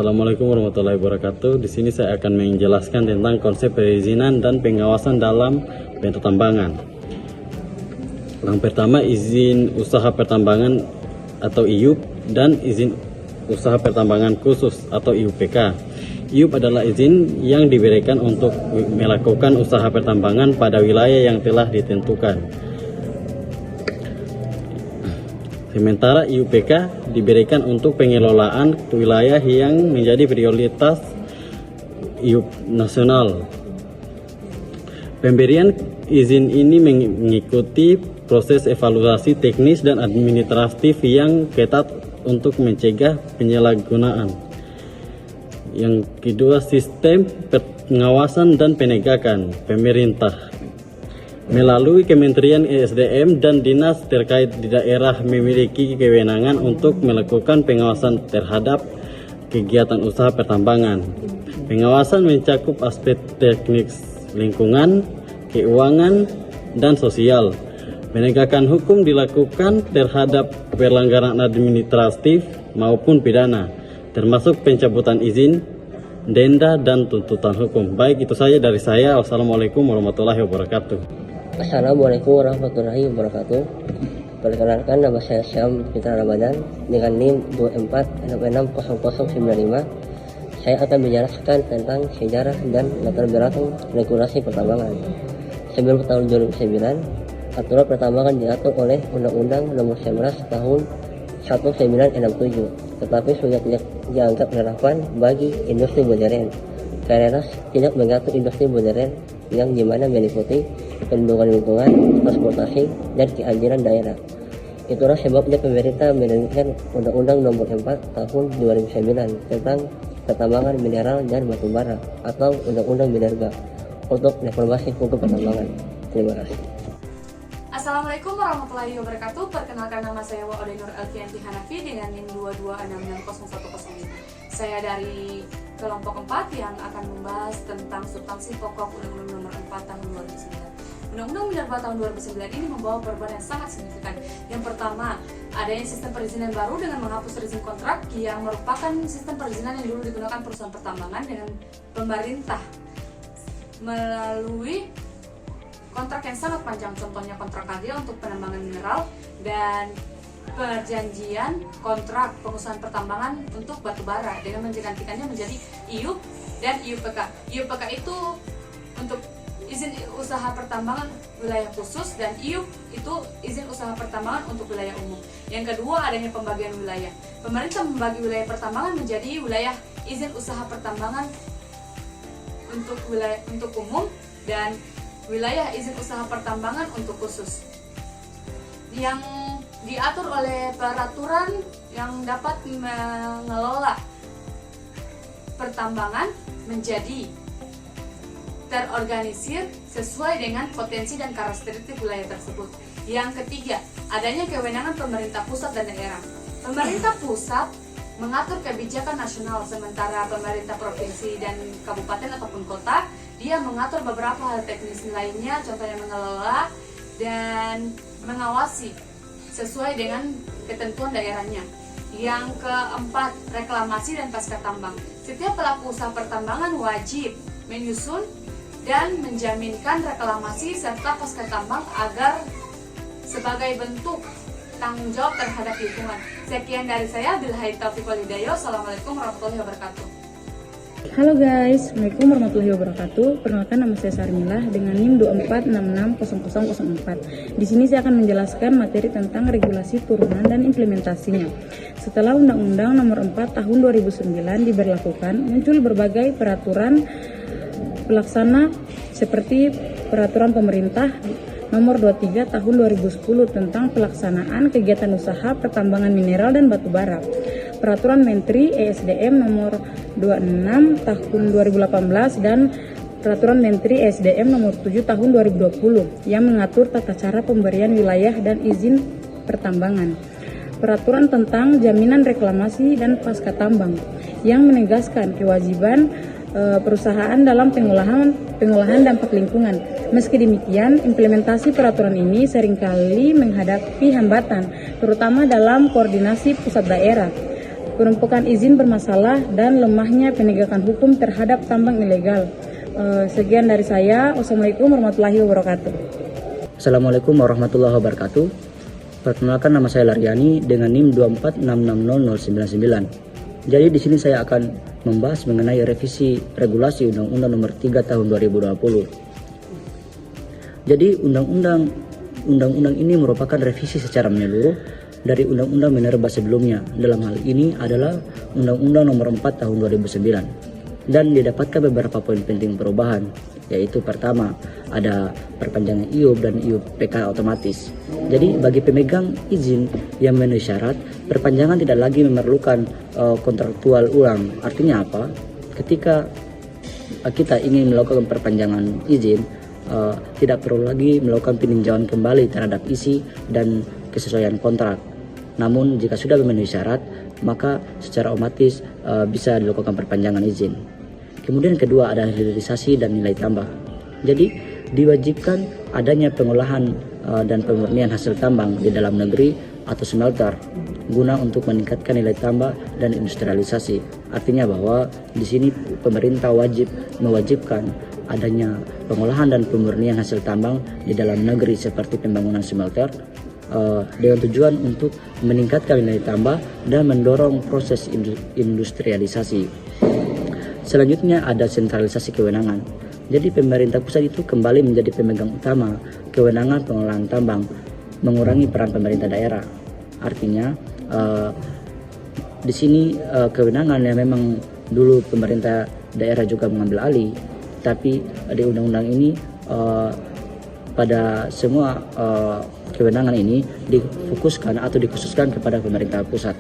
Assalamualaikum warahmatullahi wabarakatuh. Di sini saya akan menjelaskan tentang konsep perizinan dan pengawasan dalam pertambangan. Yang pertama, izin usaha pertambangan atau IUP dan izin usaha pertambangan khusus atau IUPK. IUP adalah izin yang diberikan untuk melakukan usaha pertambangan pada wilayah yang telah ditentukan. Sementara IUPK diberikan untuk pengelolaan wilayah yang menjadi prioritas IUP nasional. Pemberian izin ini mengikuti proses evaluasi teknis dan administratif yang ketat untuk mencegah penyalahgunaan. Yang kedua, sistem pengawasan dan penegakan pemerintah. Melalui Kementerian ESDM dan dinas terkait di daerah memiliki kewenangan untuk melakukan pengawasan terhadap kegiatan usaha pertambangan. Pengawasan mencakup aspek teknis lingkungan, keuangan, dan sosial. Penegakan hukum dilakukan terhadap pelanggaran administratif maupun pidana, termasuk pencabutan izin, denda, dan tuntutan hukum. Baik, itu saja dari saya. Wassalamualaikum warahmatullahi wabarakatuh. Assalamualaikum warahmatullahi wabarakatuh. Perkenalkan, nama saya Syam Fitra Ramadan dengan NIM 24660095. Saya akan menjelaskan tentang sejarah dan latar belakang regulasi pertambangan. Sebelum tahun 2009, aturan pertambangan diatur oleh Undang-Undang Nomor 11 Tahun 1967, tetapi sudah tidak dianggap relevan bagi industri modern karena tidak mengatur industri modern yang dimana meliputi perlindungan lingkungan, transportasi, dan keadilan daerah. Itulah sebabnya pemerintah menerbitkan Undang-Undang Nomor 4 Tahun 2009 tentang pertambangan mineral dan batu bara atau Undang-Undang Minerba untuk reformasi hukum pertambangan. Terima kasih. Assalamualaikum warahmatullahi wabarakatuh. Perkenalkan, nama saya Wa'ode Nur Elfianti Hanafi dengan NIM 22660105. Saya dari kelompok 4 yang akan membahas tentang substansi pokok Undang-Undang Nomor 4 Tahun 2009. Undang-Undang Minerba tahun 2009 ini membawa perubahan yang sangat signifikan. Yang pertama, adanya sistem perizinan baru dengan menghapus rezim kontrak yang merupakan sistem perizinan yang dulu digunakan perusahaan pertambangan dengan pemerintah melalui kontrak yang sangat panjang, contohnya kontrak karya untuk penambangan mineral dan perjanjian kontrak pengusahaan pertambangan untuk batu bara dengan menggantikannya menjadi IUP dan IUPK. IUPK itu untuk izin usaha pertambangan wilayah khusus dan IUP itu izin usaha pertambangan untuk wilayah umum. Yang kedua, adanya pembagian wilayah. Pemerintah membagi wilayah pertambangan menjadi wilayah izin usaha pertambangan untuk umum dan wilayah izin usaha pertambangan untuk khusus, yang diatur oleh peraturan yang dapat mengelola pertambangan menjadi terorganisir sesuai dengan potensi dan karakteristik wilayah tersebut. Yang ketiga, adanya kewenangan pemerintah pusat dan daerah. Pemerintah pusat mengatur kebijakan nasional, sementara pemerintah provinsi dan kabupaten ataupun kota dia mengatur beberapa hal teknis lainnya, contohnya mengelola dan mengawasi sesuai dengan ketentuan daerahnya. Yang keempat, reklamasi dan pasca tambang. Setiap pelaku usaha pertambangan wajib menyusun dan menjaminkan reklamasi serta pasca tambang agar sebagai bentuk tanggung jawab terhadap lingkungan. Sekian dari saya, billahi taufiq wal hidayah. Assalamualaikum warahmatullahi wabarakatuh. Halo guys, Assalamualaikum warahmatullahi wabarakatuh. Perkenalkan, nama saya Sarmilah dengan NIM 24660004. Di sini saya akan menjelaskan materi tentang regulasi turunan dan implementasinya. Setelah Undang-Undang Nomor 4 Tahun 2009 diberlakukan, muncul berbagai peraturan pelaksana seperti Peraturan Pemerintah Nomor 23 Tahun 2010 tentang pelaksanaan kegiatan usaha pertambangan mineral dan batu bara. Peraturan Menteri ESDM Nomor 26 Tahun 2018 dan Peraturan Menteri ESDM Nomor 7 Tahun 2020 yang mengatur tata cara pemberian wilayah dan izin pertambangan. Peraturan tentang jaminan reklamasi dan pasca tambang yang menegaskan kewajiban perusahaan dalam pengolahan dampak lingkungan. Meski demikian, implementasi peraturan ini seringkali menghadapi hambatan, terutama dalam koordinasi pusat daerah. penumpukan izin bermasalah, dan lemahnya penegakan hukum terhadap tambang ilegal. Sekian dari saya. Wassalamualaikum warahmatullahi wabarakatuh. Assalamualaikum warahmatullahi wabarakatuh. Perkenalkan, nama saya Laryani dengan NIM 246600099. Jadi di sini saya akan membahas mengenai revisi regulasi Undang-Undang Nomor 3 Tahun 2020. Jadi undang-undang ini merupakan revisi secara menyeluruh dari Undang-Undang Minerba sebelumnya. Dalam hal ini adalah Undang-Undang Nomor 4 Tahun 2009. Dan didapatkan beberapa poin penting perubahan, yaitu pertama, ada perpanjangan IUP dan IUP PK otomatis. Jadi bagi pemegang izin yang memenuhi syarat, perpanjangan tidak lagi memerlukan kontraktual ulang. Artinya apa? Ketika kita ingin melakukan perpanjangan izin, tidak perlu lagi melakukan peninjauan kembali terhadap isi dan kesesuaian kontrak. Namun jika sudah memenuhi syarat, maka secara otomatis bisa dilakukan perpanjangan izin. Kemudian kedua, ada hilirisasi dan nilai tambah. Jadi diwajibkan adanya pengolahan dan pemurnian hasil tambang di dalam negeri atau smelter guna untuk meningkatkan nilai tambah dan industrialisasi. Artinya bahwa di sini pemerintah mewajibkan adanya pengolahan dan pemurnian hasil tambang di dalam negeri seperti pembangunan smelter dengan tujuan untuk meningkatkan nilai tambah dan mendorong proses industrialisasi. Selanjutnya ada sentralisasi kewenangan. Jadi pemerintah pusat itu kembali menjadi pemegang utama kewenangan pengolahan tambang, mengurangi peran pemerintah daerah. Artinya di sini kewenangan yang memang dulu pemerintah daerah juga mengambil alih, tapi di undang-undang ini pada semua kewenangan ini difokuskan atau dikhususkan kepada pemerintah pusat.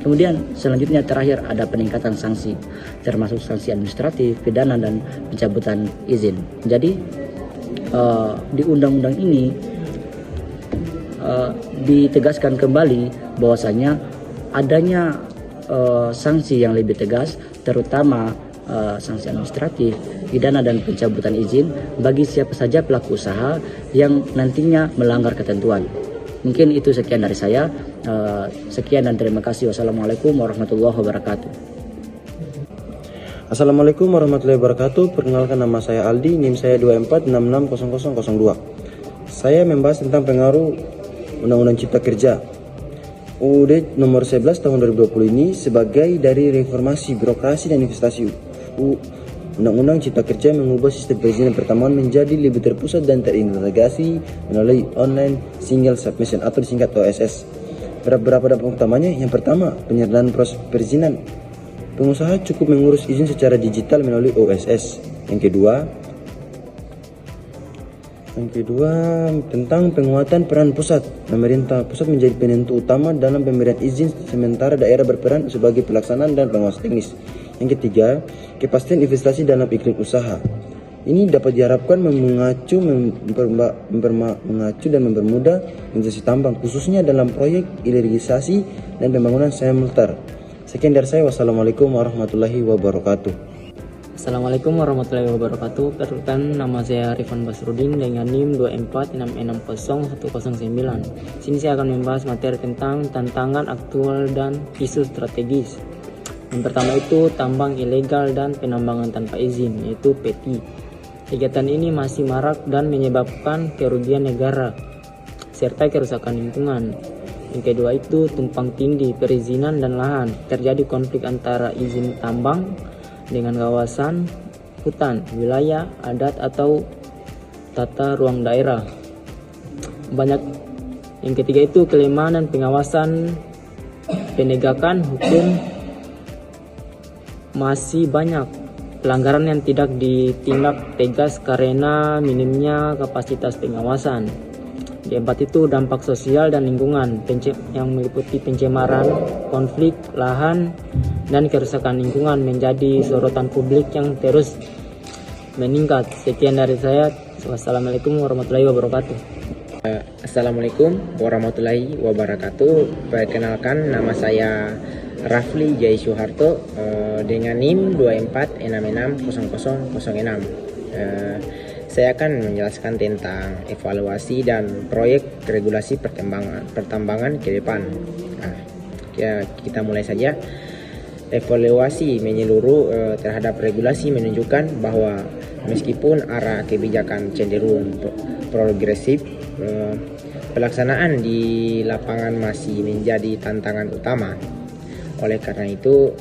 Kemudian selanjutnya terakhir ada peningkatan sanksi, termasuk sanksi administratif, pidana, dan pencabutan izin. Jadi di undang-undang ini ditegaskan kembali bahwasanya adanya sanksi yang lebih tegas, terutama sanksi administratif, pidana, dan pencabutan izin bagi siapa saja pelaku usaha yang nantinya melanggar ketentuan. Mungkin itu sekian dari saya. Sekian dan terima kasih. Wassalamualaikum warahmatullahi wabarakatuh. Assalamualaikum warahmatullahi wabarakatuh. Perkenalkan, nama saya Aldi, NIM saya 24660002. Saya membahas tentang pengaruh Undang-Undang Cipta Kerja UUD nomor 11 tahun 2020 ini sebagai dari reformasi birokrasi dan investasi. Undang-Undang Cipta Kerja mengubah sistem perizinan pertambangan menjadi lebih terpusat dan terintegrasi melalui online single submission atau disingkat OSS. Beberapa dampak utamanya, yang pertama, penyederhanaan proses perizinan. Pengusaha cukup mengurus izin secara digital melalui OSS. Yang kedua tentang penguatan peran pusat. Pemerintah pusat menjadi penentu utama dalam pemberian izin, sementara daerah berperan sebagai pelaksanaan dan pengawas teknis. Yang ketiga, kepastian investasi dalam iklim usaha. Ini dapat diharapkan mengacu dan mempermudah investasi tambang, khususnya dalam proyek hilirisasi dan pembangunan smelter. Sekian dari saya. Wassalamualaikum warahmatullahi wabarakatuh. Assalamualaikum warahmatullahi wabarakatuh. Perkenalkan, nama saya Rifan Basrudin dengan NIM 246600109. Sini saya akan membahas materi tentang tantangan aktual dan isu strategis. Yang pertama itu tambang ilegal dan penambangan tanpa izin, yaitu PETI. Kegiatan ini masih marak dan menyebabkan kerugian negara serta kerusakan lingkungan. Yang kedua itu tumpang tindih perizinan dan lahan. Terjadi konflik antara izin tambang dengan kawasan hutan, wilayah adat atau tata ruang daerah. Yang ketiga itu kelemahan dan pengawasan penegakan hukum. Masih banyak pelanggaran yang tidak ditindak tegas karena minimnya kapasitas pengawasan. Keempat itu dampak sosial dan lingkungan yang meliputi pencemaran, konflik lahan, dan kerusakan lingkungan menjadi sorotan publik yang terus meningkat. Sekian dari saya. Wassalamualaikum warahmatullahi wabarakatuh. Assalamualaikum warahmatullahi wabarakatuh. Perkenalkan, nama saya Rafli Jai Suharto dengan NIM 246600006. Saya akan menjelaskan tentang evaluasi dan proyek regulasi pertambangan ke depan. Ya, kita mulai saja. Evaluasi menyeluruh terhadap regulasi menunjukkan bahwa meskipun arah kebijakan cenderung progresif, pelaksanaan di lapangan masih menjadi tantangan utama. Oleh karena itu,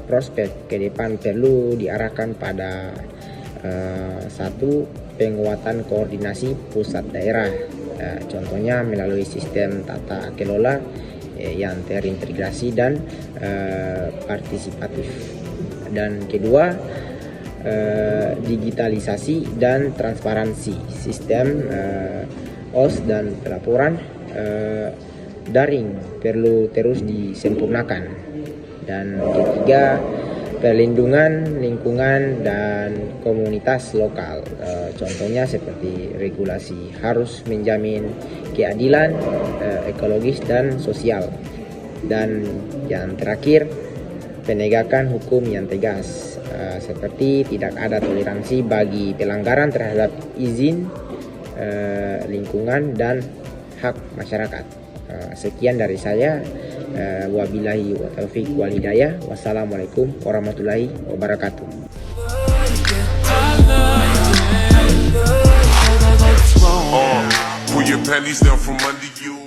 prospek ke depan perlu diarahkan pada satu, penguatan koordinasi pusat daerah, contohnya melalui sistem tata kelola yang terintegrasi dan partisipatif. Dan kedua, digitalisasi dan transparansi sistem OS dan pelaporan daring perlu terus disempurnakan. Dan ketiga, perlindungan lingkungan dan komunitas lokal, contohnya seperti regulasi harus menjamin keadilan ekologis dan sosial. Dan yang terakhir, penegakan hukum yang tegas, seperti tidak ada toleransi bagi pelanggaran terhadap izin lingkungan dan hak masyarakat. Sekian dari saya. Wabillahi wa taufiq wal hidayah. Wassalamualaikum warahmatullahi wabarakatuh. Pull your panties down from under you.